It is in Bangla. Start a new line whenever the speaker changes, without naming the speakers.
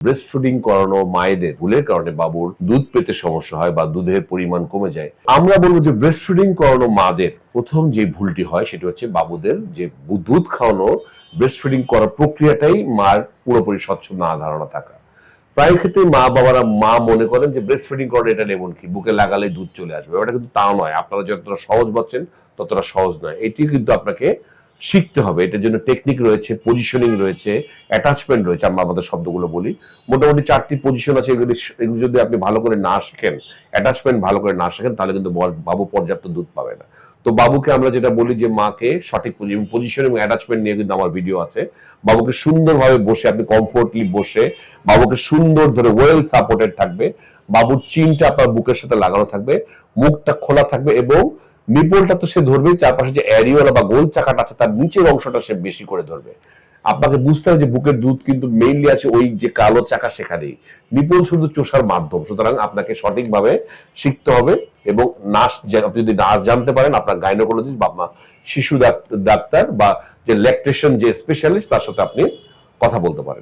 ব্রেস্ট ফিডিং করানো মায়েদের ভুলের কারণে বাবুর দুধ পেতে সমস্যা হয় বা দুধের পরিমাণ কমে যায়। আমরা বলবো যে ব্রেস্ট ফিডিং করানো মাদের প্রথম যে ভুলটি হয় সেটা হচ্ছে বাবুদের যে দুধ খাওয়ানো, ব্রেস্ট ফিডিং করার প্রক্রিয়াটাই মার পুরোপুরি স্বচ্ছ না ধারণা থাকা। প্রায় ক্ষেত্রে মা মনে করেন যে ব্রেস্ট ফিডিং করানো এটা লেমন কি, বুকে লাগালে দুধ চলে আসবে। ওটা কিন্তু তা নয়। আপনারা যতটা সহজ ভাবছেন ততটা সহজ নয়। এটি কিন্তু আপনাকে শিখতে হবে। এটার জন্য টেকনিক রয়েছে, পজিশনিং রয়েছে, অ্যাটাচমেন্ট রয়েছে। আমরা আমাদের শব্দগুলো বলি, মোটামুটি 4টি পজিশন আছে। এগুলো যদি আপনি ভালো করে না শিখেন, অ্যাটাচমেন্ট ভালো করে না শিখেন, তাহলে কিন্তু বাবু পর্যাপ্ত দুধ পাবে না। তো বাবুকে আমরা যেটা বলি যে মাকে সঠিক পজিশন এবং অ্যাটাচমেন্ট নিয়ে কিন্তু আমার ভিডিও আছে। বাবুকে সুন্দরভাবে বসে, আপনি কমফোর্টলি বসে বাবুকে সুন্দর ধরে ওয়েল সাপোর্টেড থাকবে, বাবুর চিনটা আপনার বুকের সাথে লাগানো থাকবে, মুখটা খোলা থাকবে এবং নিপলটা তো সে ধরবেই, চারপাশে যে অ্যারিওলা বা গোল চাকাটা আছে তার নিচের অংশটা সে বেশি করে ধরবে। আপনাকে বুঝতে হবে যে বুকের দুধ কিন্তু মেইনলি আছে ওই যে কালো চাকা সেখানেই, নিপল শুধু চোষার মাধ্যম। সুতরাং আপনাকে সঠিকভাবে শিখতে হবে এবং আপনি যদি নার্স জানতে পারেন, আপনার গাইনোকোলজিস্ট বা আপনার শিশু ডাক্তার বা যে ল্যাকটেশন যে স্পেশালিস্ট তার সাথে আপনি কথা বলতে পারেন।